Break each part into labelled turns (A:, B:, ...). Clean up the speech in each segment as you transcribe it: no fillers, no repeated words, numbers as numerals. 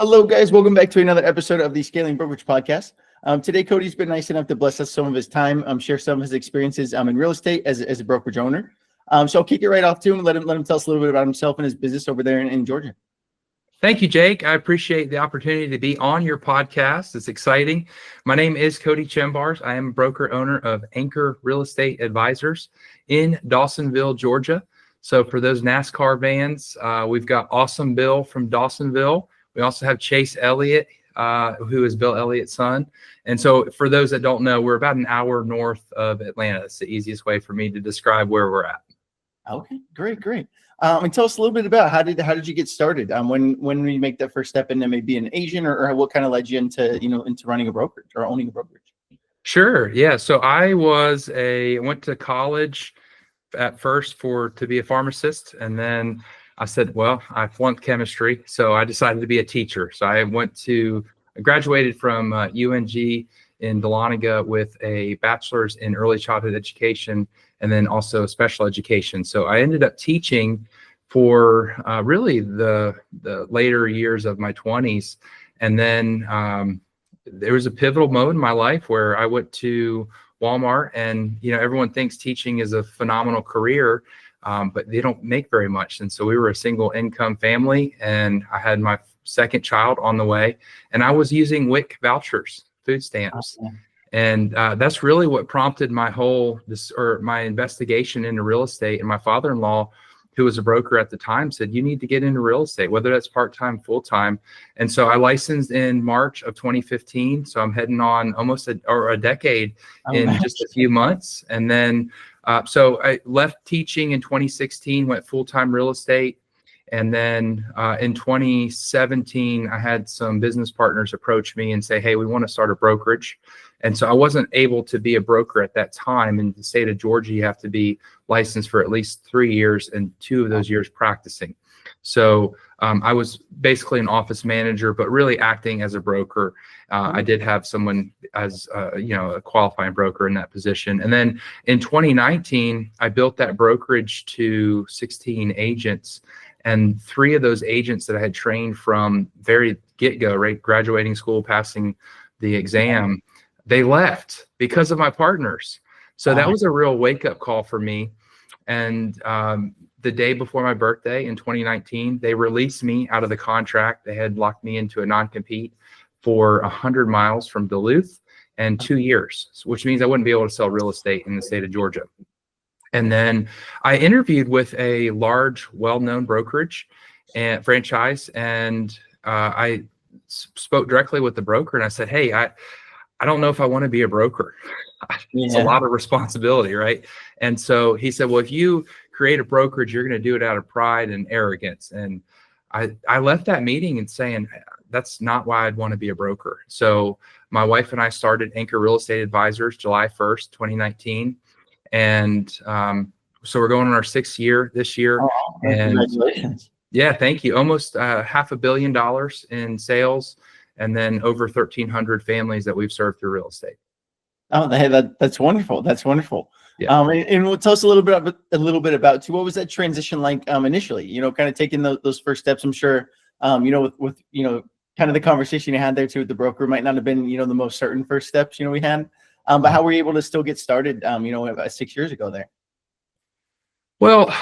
A: Hello, guys. Welcome back to another episode of the Scaling Brokerage Podcast. Today, Cody's been nice enough to bless us some of his time, share some of his experiences in real estate as a brokerage owner. So I'll kick it right off to him and let him tell us a little bit about himself and his business over there in Georgia.
B: Thank you, Jake. I appreciate the opportunity to be on your podcast. It's exciting. My name is Cody Chembars. I am a broker owner of Anchor Real Estate Advisors in Dawsonville, Georgia. So for those NASCAR fans, we've got Awesome Bill from Dawsonville. We also have Chase Elliott, who is Bill Elliott's son. And so for those that don't know, we're about an hour north of Atlanta. That's the easiest way for me to describe where we're at.
A: Okay, great. And tell us a little bit about how did you get started? When you make that first step into maybe an agent, or what kind of led you into running a brokerage or owning a brokerage?
B: Sure. Yeah. So I went to college at first to be a pharmacist, and then I said, well, I flunked chemistry, so I decided to be a teacher. So I graduated from UNG in Dahlonega with a bachelor's in early childhood education and then also special education. So I ended up teaching for really the later years of my 20s. And then there was a pivotal moment in my life where I went to Walmart, and everyone thinks teaching is a phenomenal career, but they don't make very much. And so we were a single income family, and I had my second child on the way, and I was using WIC vouchers, food stamps.
A: Awesome.
B: And that's really what prompted my investigation into real estate. And my father-in-law, who was a broker at the time, said, you need to get into real estate, whether that's part-time, full-time. And so I licensed in March of 2015. So I'm heading on almost a decade just a few months. And then, so I left teaching in 2016, went full-time real estate. And then in 2017, I had some business partners approach me and say, hey, we want to start a brokerage. And so I wasn't able to be a broker at that time. In the state of Georgia, you have to be licensed for at least 3 years and 2 of those years practicing. So I was basically an office manager, but really acting as a broker. I did have someone as a qualifying broker in that position. And then in 2019, I built that brokerage to 16 agents. And 3 of those agents that I had trained from very get-go, right, graduating school, passing the exam, they left because of my partners. So that was a real wake-up call for me. And the day before my birthday in 2019, they released me out of the contract. They had locked me into a non-compete for 100 miles from Duluth and 2 years, which means I wouldn't be able to sell real estate in the state of Georgia. And then I interviewed with a large, well-known brokerage and franchise, and I spoke directly with the broker, and I said, hey, I don't know if I want to be a broker. It's a lot of responsibility, right? And so he said, well, if you create a brokerage, you're going to do it out of pride and arrogance. And I left that meeting and saying, that's not why I'd want to be a broker. So my wife and I started Anchor Real Estate Advisors July 1st, 2019. And so we're going on our 6th year this year.
A: Oh,
B: and
A: congratulations.
B: Yeah, thank you. Almost $500 million in sales, and then over 1,300 families that we've served through real estate.
A: Oh, hey, that's wonderful. That's wonderful.
B: Yeah.
A: And tell us a little bit about too. What was that transition like initially? Kind of taking those first steps. I'm sure with kind of the conversation you had there too with the broker might not have been the most certain first steps we had. But how were you able to still get started, 6 years ago there?
B: Well,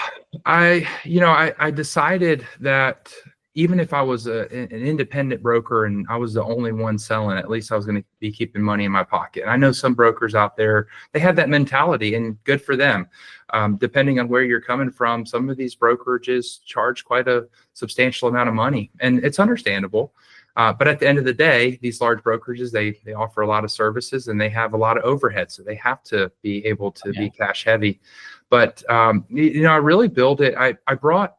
B: I decided that even if I was an independent broker and I was the only one selling, at least I was going to be keeping money in my pocket. And I know some brokers out there, they have that mentality, and good for them. Depending on where you're coming from, some of these brokerages charge quite a substantial amount of money, and it's understandable. But at the end of the day, these large brokerages, they offer a lot of services and they have a lot of overhead. So they have to be able to be cash heavy. But, I really built it. I brought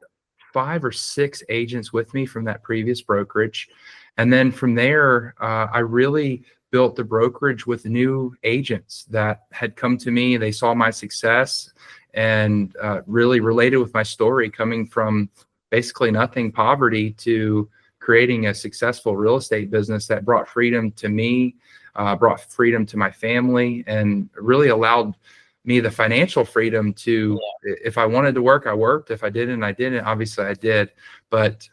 B: 5 or 6 agents with me from that previous brokerage. And then from there, I really built the brokerage with new agents that had come to me. They saw my success and really related with my story, coming from basically nothing, poverty, to creating a successful real estate business that brought freedom to me, brought freedom to my family, and really allowed me the financial freedom to, if I wanted to work, I worked. If I didn't, I didn't. Obviously I did. But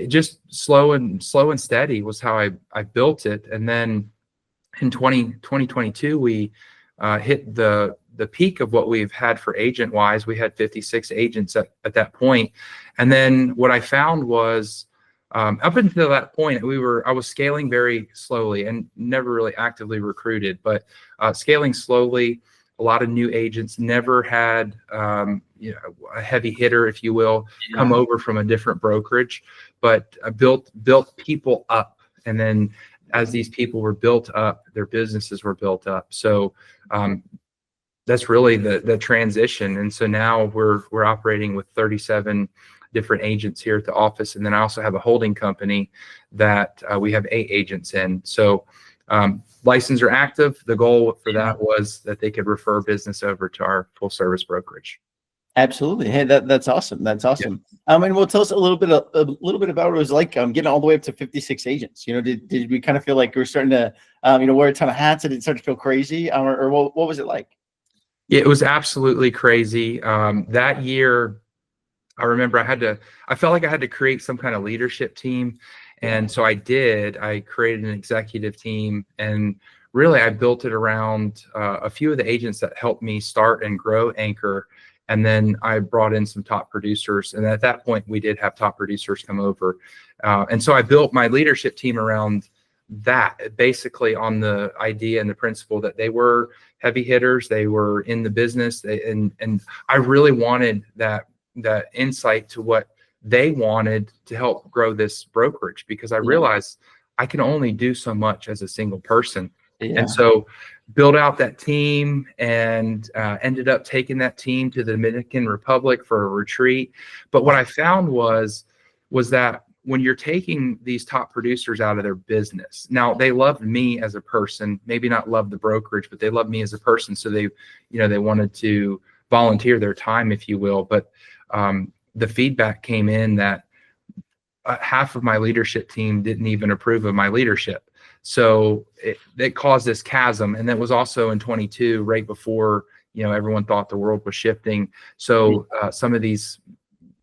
B: Just slow and steady was how I built it. And then in 2022, we hit the peak of what we've had for agent wise. We had 56 agents at that point. And then what I found was up until that point, I was scaling very slowly and never really actively recruited, but scaling slowly. A lot of new agents, never had a heavy hitter, if you will, come over from a different brokerage, but I built people up. And then as these people were built up, their businesses were built up. So that's really the transition. And so now we're operating with 37 different agents here at the office. And then I also have a holding company that we have 8 agents in. So licenses are active. The goal for that was that they could refer business over to our full service brokerage.
A: Absolutely. Hey, that's awesome. That's awesome. Yeah. And well, tell us a little bit about what it was like getting all the way up to 56 agents. Did we kind of feel like we were starting to wear a ton of hats? Did it start to feel crazy, or what was it like?
B: Yeah, it was absolutely crazy. That year, I remember I felt like I had to create some kind of leadership team. And so I did. I created an executive team, and really I built it around a few of the agents that helped me start and grow Anchor. And then I brought in some top producers. And at that point, we did have top producers come over. And so I built my leadership team around that, basically on the idea and the principle that they were heavy hitters. They were in the business. And I really wanted that insight to what they wanted to help grow this brokerage, because I realized I can only do so much as a single person. Yeah. And so built out that team and ended up taking that team to the Dominican Republic for a retreat. But what I found was that when you're taking these top producers out of their business, now they loved me as a person, maybe not love the brokerage, but they loved me as a person. So they wanted to volunteer their time, if you will. But the feedback came in that half of my leadership team didn't even approve of my leadership. So it caused this chasm. And that was also in 22, right before, everyone thought the world was shifting. So some of these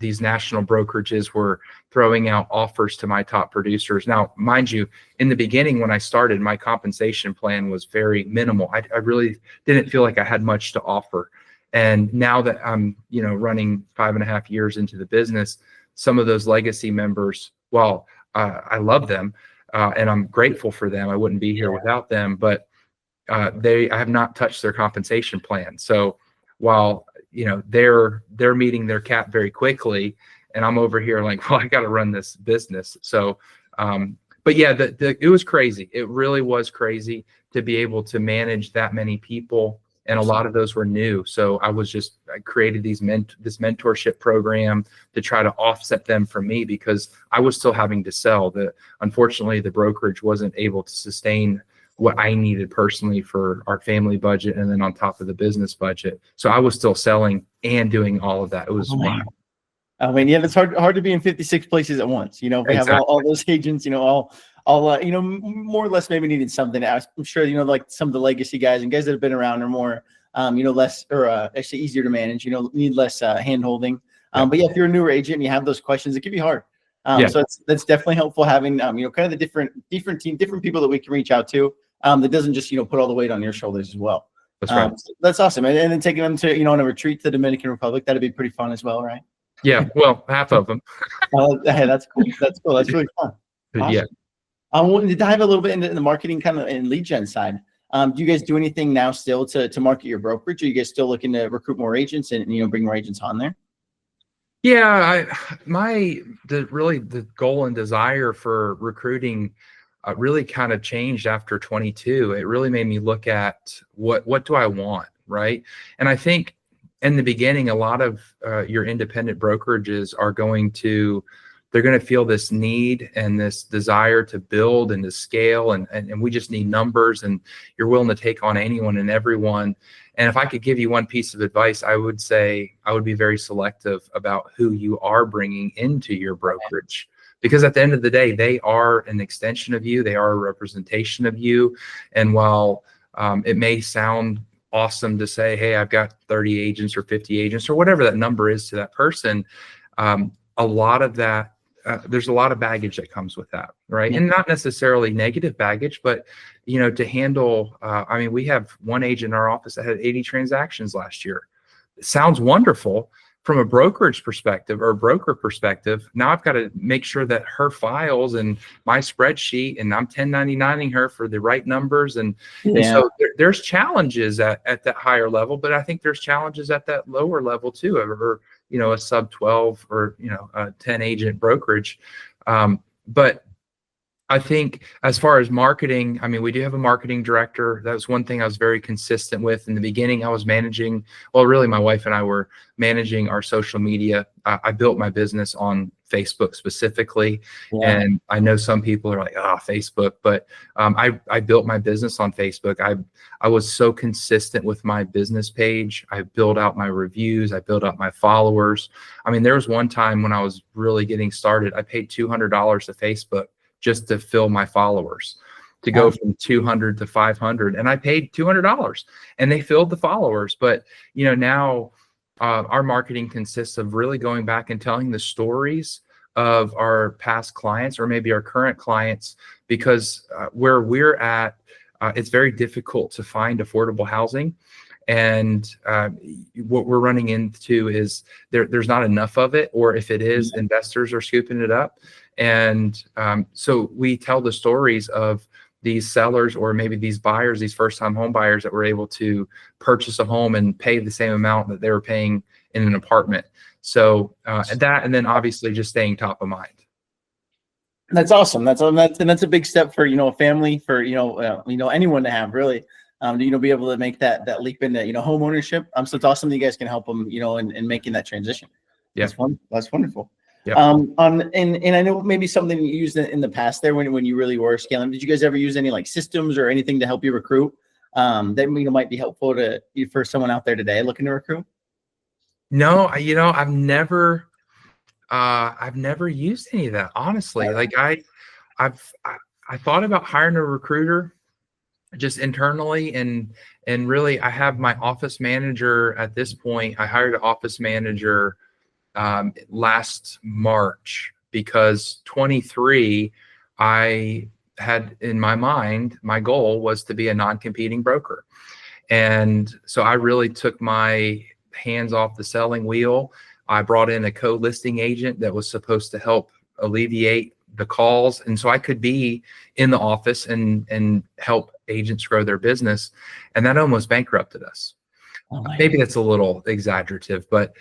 B: national brokerages were throwing out offers to my top producers. Now, mind you, in the beginning, when I started, my compensation plan was very minimal. I really didn't feel like I had much to offer. And now that I'm, running 5.5 years into the business, some of those legacy members, while I love them and I'm grateful for them, I wouldn't be here without them, but I have not touched their compensation plan. So while, they're meeting their cap very quickly, and I'm over here like, well, I got to run this business. So, but yeah, it was crazy. It really was crazy to be able to manage that many people. And a lot of those were new. So I created this mentorship program to try to offset them from me, because I was still having to sell. Unfortunately, the brokerage wasn't able to sustain what I needed personally for our family budget, and then on top of the business budget. So I was still selling and doing all of that. It was wow.
A: I mean, yeah, it's hard to be in 56 places at once. We have all those agents, all more or less maybe needed something. I'm sure, like some of the legacy guys and guys that have been around are more, less or actually easier to manage, need less hand holding. But yeah, if you're a newer agent and you have those questions, it can be hard. So that's definitely helpful having, kind of the different team, different people that we can reach out to, that doesn't just, put all the weight on your shoulders as well.
B: That's right.
A: So that's awesome. And then taking them to, on a retreat to the Dominican Republic, that'd be pretty fun as well, right?
B: Yeah. Well, half of them.
A: Hey, that's cool. That's cool. That's really fun. Awesome.
B: Yeah.
A: I wanted to dive a little bit into the marketing kind of and lead gen side. Do you guys do anything now still to market your brokerage? Are you guys still looking to recruit more agents and bring more agents on there?
B: Yeah, the goal and desire for recruiting really kind of changed after 22. It really made me look at what do I want, right? And I think in the beginning, a lot of your independent brokerages are going to feel this need and this desire to build and to scale, and we just need numbers, and you're willing to take on anyone and everyone. And if I could give you one piece of advice, I would say I would be very selective about who you are bringing into your brokerage, because at the end of the day, they are an extension of you. They are a representation of you. And while it may sound awesome to say, hey, I've got 30 agents or 50 agents or whatever that number is to that person, a lot of that there's a lot of baggage that comes with that, right?
A: Yeah.
B: And not necessarily negative baggage, but to handle. I mean, we have one agent in our office that had 80 transactions last year. It sounds wonderful from a brokerage perspective or a broker perspective. Now I've got to make sure that her files and my spreadsheet, and I'm 1099ing her for the right numbers, and so there's challenges at that higher level, but I think there's challenges at that lower level too, or a sub 12 or a 10 agent brokerage. But I think as far as marketing, I mean, we do have a marketing director. That was one thing I was very consistent with. In the beginning, I was managing, well, really my wife and I were managing our social media. I built my business on Facebook specifically.
A: Yeah.
B: And I know some people are like, Facebook, but I built my business on Facebook. I was so consistent with my business page. I built out my reviews. I built out my followers. I mean, there was one time when I was really getting started, I paid $200 to Facebook just to fill my followers, to go from 200 to 500. And I paid $200 and they filled the followers. But, now our marketing consists of really going back and telling the stories of our past clients or maybe our current clients, because where we're at, it's very difficult to find affordable housing. And what we're running into is there's not enough of it, or if it is, investors are scooping it up. And so we tell the stories of these sellers or maybe these buyers, these first-time home buyers that were able to purchase a home and pay the same amount that they were paying in an apartment. So and then obviously just staying top of mind.
A: That's awesome. That's a big step for a family, for anyone to have, really. To be able to make that leap into home ownership. So it's awesome that you guys can help them in making that transition.
B: Yeah,
A: that's wonderful.
B: Yep.
A: And I know maybe something you used in the past there when you really were scaling. Did you guys ever use any like systems or anything to help you recruit that might be helpful for someone out there today looking to recruit?
B: No, I've never used any of that, honestly. Like I thought about hiring a recruiter just internally, and really I have my office manager at this point. I hired an office manager last March because 23, I had in my mind, my goal was to be a non-competing broker. And so I really took my hands off the selling wheel. I brought in a co-listing agent that was supposed to help alleviate the calls. And so I could be in the office and help agents grow their business. And that almost bankrupted us. Maybe that's a little exaggerative, but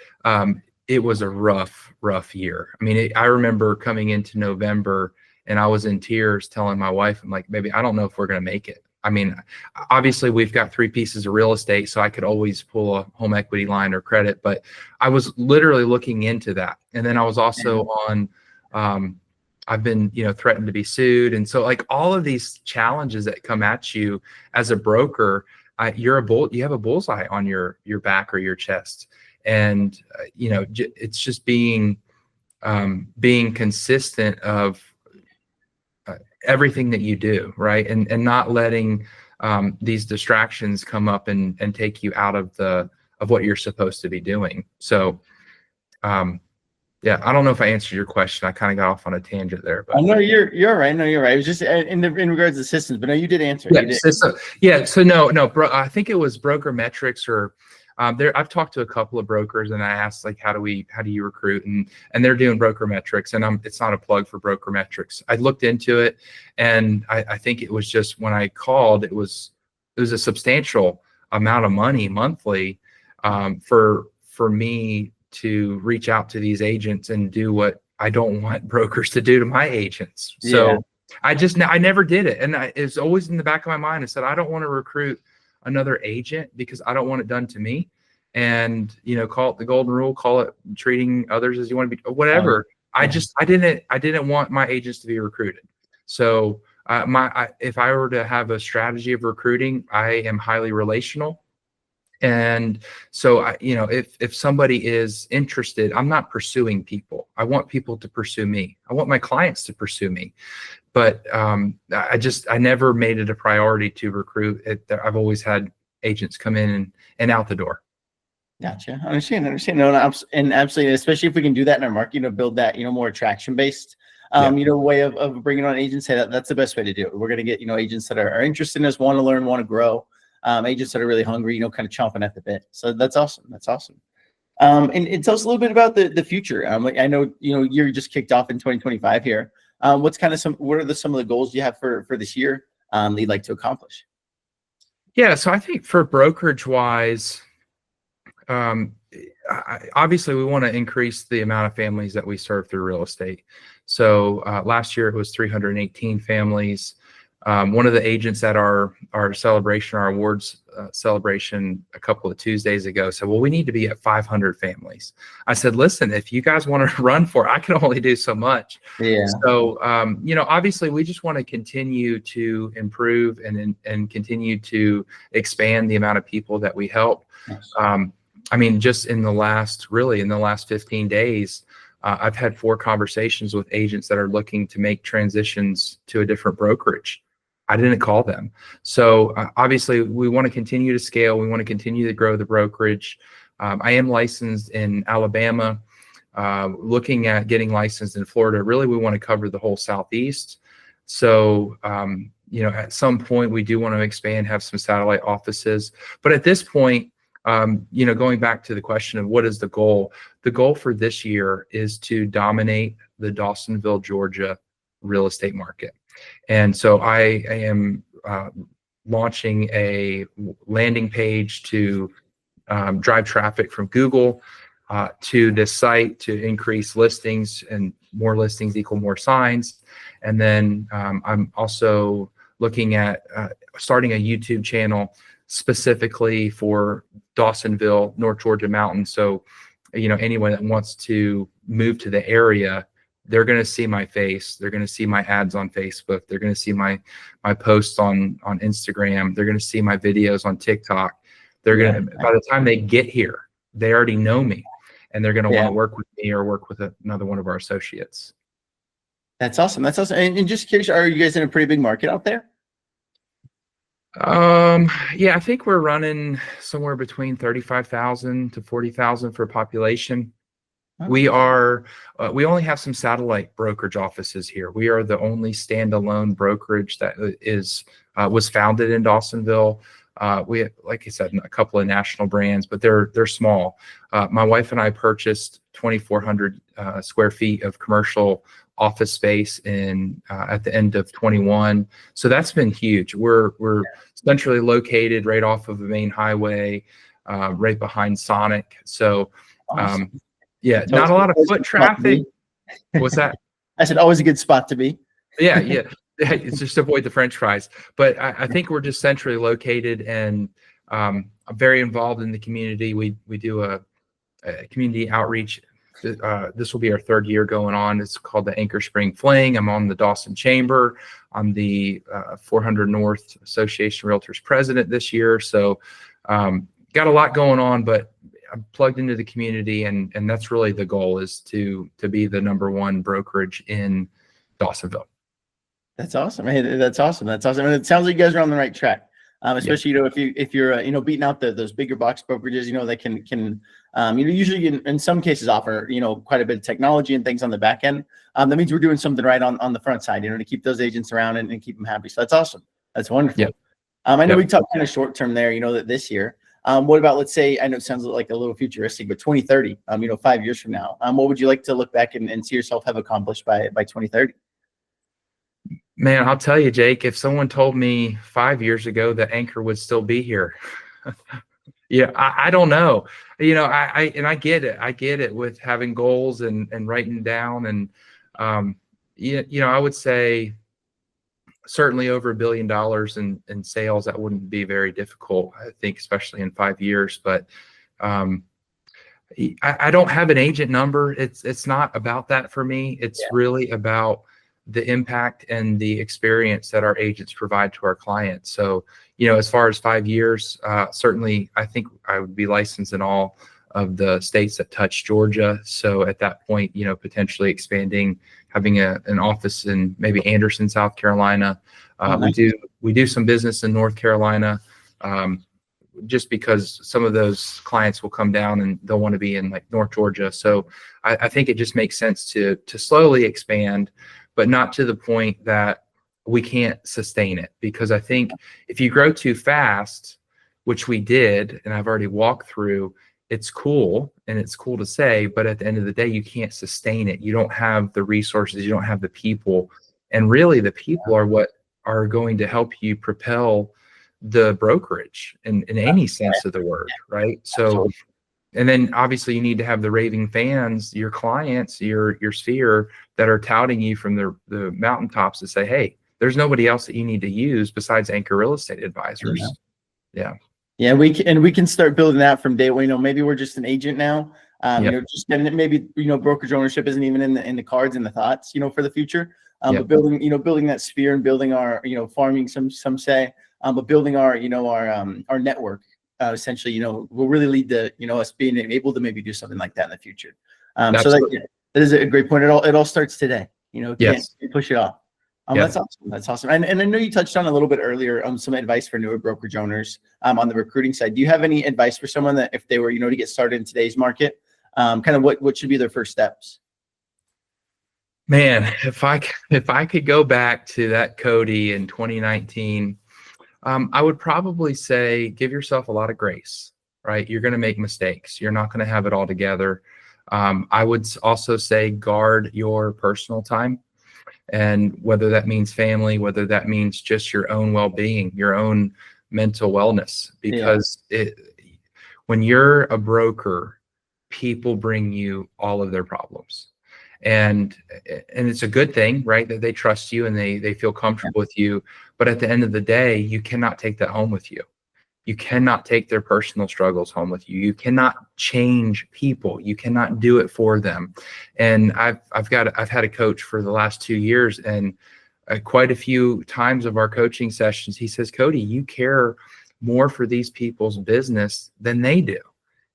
B: it was a rough year. I mean, I remember coming into November and I was in tears telling my wife, I'm like, baby, I don't know if we're going to make it. I mean, obviously we've got 3 pieces of real estate, so I could always pull a home equity line or credit, but I was literally looking into that. And then I was also on, I've been, threatened to be sued. And so like all of these challenges that come at you as a broker, you have a bullseye on your back or your chest. And, it's just being consistent of everything that you do, right? And not letting these distractions come up and take you out of what you're supposed to be doing. So, yeah, I don't know if I answered your question. I kind of got off on a tangent there, but
A: no, you're right. No, you're right. It was just in regards to systems, but no, you did answer.
B: Yeah. So no, I think it was Broker Metrics or I've talked to a couple of brokers and I asked like, how do you recruit? And they're doing Broker Metrics, and it's not a plug for Broker Metrics. I looked into it, and I think it was just when I called, it was a substantial amount of money monthly for me to reach out to these agents and do what I don't want brokers to do to my agents. So I never did it. And it's always in the back of my mind. I said, I don't want to recruit another agent because I don't want it done to me. And, call it the golden rule, call it treating others as you want to be, whatever. I didn't want my agents to be recruited. So if I were to have a strategy of recruiting, I am highly relational. And so, if somebody is interested, I'm not pursuing people. I want people to pursue me. I want my clients to pursue me. But I never made it a priority to recruit. I've always had agents come in and out the door.
A: Gotcha. Understand. No, no, and absolutely, especially if we can do that in our market, build that, more attraction based,
B: Yeah.
A: way of bringing on agents. Hey, that's the best way to do it. We're going to get, agents that are interested in us, want to learn, want to grow, agents that are really hungry, kind of chomping at the bit. So that's awesome. That's awesome. And tell us a little bit about the future. I know, you're just kicked off in 2025 here. What are some of the goals you have for this year, that you'd like to accomplish?
B: Yeah. So I think for brokerage wise, obviously we want to increase the amount of families that we serve through real estate. So last year it was 318 families. One of the agents at our celebration, our awards celebration a couple of Tuesdays ago said, well, we need to be at 500 families. I said, listen, if you guys want to run for it, I can only do so much.
A: Yeah.
B: So, obviously we just want to continue to improve and continue to expand the amount of people that we help.
A: Nice.
B: Just in the last 15 days, I've had 4 conversations with agents that are looking to make transitions to a different brokerage. I didn't call them. So obviously we want to continue to scale. We want to continue to grow the brokerage. I am licensed in Alabama, looking at getting licensed in Florida. Really, we want to cover the whole Southeast. So, at some point we do want to expand, have some satellite offices. But at this point, going back to the question of what is the goal for this year is to dominate the Dawsonville, Georgia real estate market. And so I am launching a landing page to drive traffic from Google to this site to increase listings, and more listings equal more signs. And then I'm also looking at starting a YouTube channel specifically for Dawsonville, North Georgia Mountain. So, anyone that wants to move to the area, they're going to see my face. They're going to see my ads on Facebook. They're going to see my posts on Instagram. They're going to see my videos on TikTok. By the time they get here, they already know me, and they're going to want to work with me or work with another one of our associates. That's awesome.
A: And just curious, are you guys in a pretty big market out there?
B: Yeah, I think we're running somewhere between 35,000 to 40,000 for population. We only have some satellite brokerage offices here. We are the only standalone brokerage that was founded in Dawsonville. We, like I said, a couple of national brands, but they're small. My wife and I purchased 2,400 square feet of commercial office space at the end of 21. So that's been huge. We're centrally located right off of the main highway, right behind Sonic. So,
A: awesome.
B: Yeah, not a lot of foot traffic. What's that?
A: I said, always a good spot to be.
B: Yeah. It's just avoid the French fries. But I think we're just centrally located, and I'm very involved in the community. We do a community outreach. This will be our 3rd year going on. It's called the Anchor Spring Fling. I'm on the Dawson Chamber. I'm the 400 North Association of Realtors president this year. So got a lot going on, but I'm plugged into the community, and that's really the goal, is to be the #1 brokerage in Dawsonville.
A: That's awesome. Hey, that's awesome. And it sounds like you guys are on the right track. Especially, if you're beating out those bigger box brokerages, that can usually in some cases offer, quite a bit of technology and things on the back end. That means we're doing something right on the front side, to keep those agents around and keep them happy. So that's awesome. That's wonderful.
B: Yep.
A: I know we talked kind of short term there, that this year. What about, let's say, I know it sounds like a little futuristic, but 2030, 5 years from now, what would you like to look back and see yourself have accomplished by 2030?
B: Man, I'll tell you, Jake, if someone told me 5 years ago that Anchor would still be here, I don't know. I get it. I get it with having goals and writing down. And, I would say certainly over $1 billion in sales. That wouldn't be very difficult, I think, especially in 5 years. But I don't have an agent number. It's not about that for me. It's really about the impact and the experience that our agents provide to our clients. So, as far as 5 years, certainly I think I would be licensed in all of the states that touch Georgia. So at that point, potentially expanding, having an office in maybe Anderson, South Carolina.
A: Nice.
B: We do some business in North Carolina. just because some of those clients will come down and they'll want to be in like North Georgia. So I think it just makes sense to slowly expand, but not to the point that we can't sustain it. Because I think if you grow too fast, which we did, and I've already walked through, it's cool and it's cool to say, but at the end of the day, you can't sustain it. You don't have the resources, you don't have the people. And really the people are what are going to help you propel the brokerage in any sense of the word, right? So, and then obviously you need to have the raving fans, your clients, your sphere that are touting you from the mountaintops to say, hey, there's nobody else that you need to use besides Anchor Real Estate Advisors.
A: Yeah, we can start building that from day one. Maybe we're just an agent now. Just getting it. Maybe brokerage ownership isn't even in the cards and the thoughts, for the future. But building that sphere and building our farming, some say, but building our network essentially, will really lead to us being able to maybe do something like that in the future. So that is a great point. It all starts today. Can't push it off. That's awesome. That's awesome. And I know you touched on a little bit earlier some advice for newer brokerage owners on the recruiting side. Do you have any advice for someone that if they were, to get started in today's market, kind of what should be their first steps?
B: Man, if I could go back to that Cody in 2019, I would probably say give yourself a lot of grace, right? You're going to make mistakes. You're not going to have it all together. I would also say guard your personal time. And whether that means family, whether that means just your own well-being, your own mental wellness, because when you're a broker, people bring you all of their problems, and it's a good thing, right? That they trust you and they feel comfortable with you. But at the end of the day, you cannot take that home with you. You cannot take their personal struggles home with you. You cannot change people. You cannot do it for them. And I've had a coach for the last 2 years, and quite a few times of our coaching sessions, he says, Cody, you care more for these people's business than they do.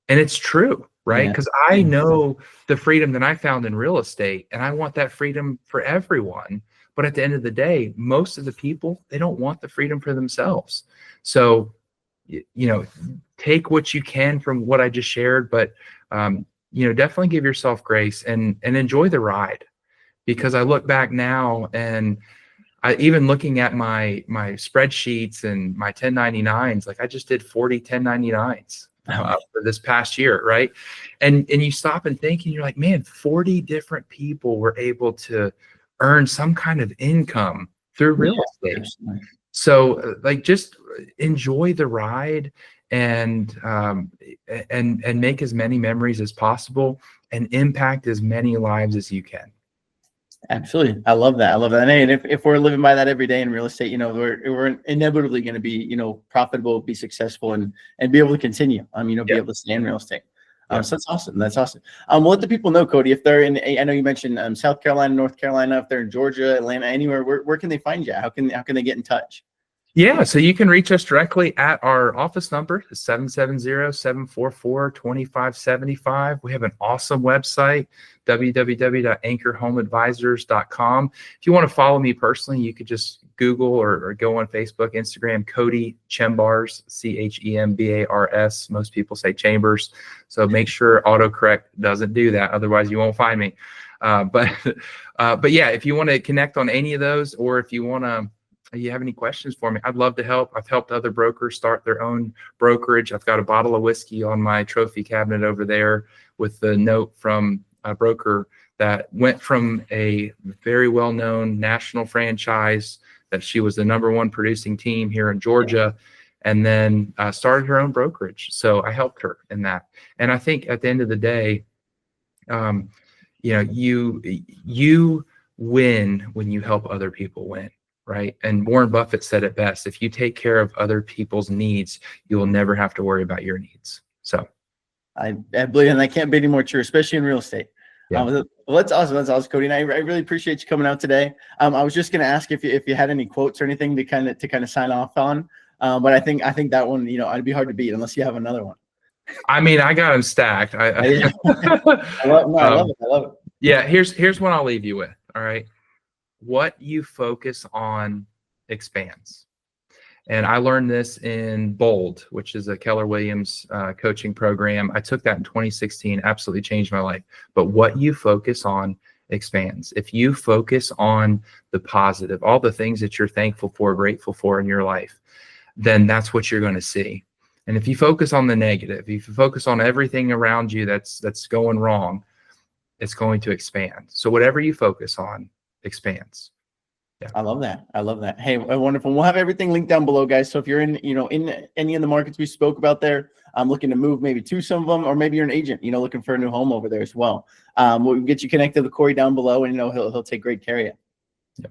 B: And it's true, right? Because I know the freedom that I found in real estate, and I want that freedom for everyone. But at the end of the day, most of the people, they don't want the freedom for themselves. So take what you can from what I just shared, but definitely give yourself grace and enjoy the ride. Because I look back now, and I even looking at my spreadsheets and my 1099s, like I just did 40 1099s for this past year, right? And you stop and think, and you're like, man, 40 different people were able to earn some kind of income through real estate. Absolutely. So just enjoy the ride and make as many memories as possible and impact as many lives as you can.
A: Absolutely. I love that. And if we're living by that every day in real estate, we're inevitably going to be, profitable, be successful, and be able to continue, be able to stay in real estate. So that's awesome. That's awesome. We'll let the people know, Cody, if they're I know you mentioned South Carolina, North Carolina, if they're in Georgia, Atlanta, anywhere, where can they find you? How can they get in touch?
B: Yeah, so you can reach us directly at our office number, 770-744-2575. We have an awesome website, www.anchorhomeadvisors.com. If you want to follow me personally, you could just Google or go on Facebook, Instagram, Cody Chembars, Chembars. Most people say Chambers. So make sure autocorrect doesn't do that. Otherwise, you won't find me. But yeah, if you want to connect on any of those, or if you have any questions for me, I'd love to help. I've helped other brokers start their own brokerage. I've got a bottle of whiskey on my trophy cabinet over there with the note from a broker that went from a very well-known national franchise that she was the #1 producing team here in Georgia, and then started her own brokerage. So I helped her in that. And I think at the end of the day, you win when you help other people win. Right. And Warren Buffett said it best: if you take care of other people's needs, you will never have to worry about your needs. So
A: I believe, and I can't be any more true, especially in real estate. Well, that's awesome. That's awesome, Cody. And I really appreciate you coming out today. I was just going to ask if you had any quotes or anything to kind of sign off on. But I think that one, it'd be hard to beat unless you have another one.
B: I mean, I got them stacked.
A: I love it.
B: Yeah. Here's one I'll leave you with. All right. What you focus on expands. And I learned this in Bold, which is a Keller Williams coaching program. I took that in 2016, absolutely changed my life. But what you focus on expands. If you focus on the positive, all the things that you're thankful for, grateful for in your life, then that's what you're going to see. And if you focus on the negative, if you focus on everything around you that's going wrong, it's going to expand. So whatever you focus on expands. Yeah.
A: I love that. I love that. Hey, wonderful. We'll have everything linked down below, guys. So if you're in, in any of the markets we spoke about there, I'm looking to move maybe to some of them, or maybe you're an agent, looking for a new home over there as well. We'll get you connected with Corey down below, and he'll take great care of you.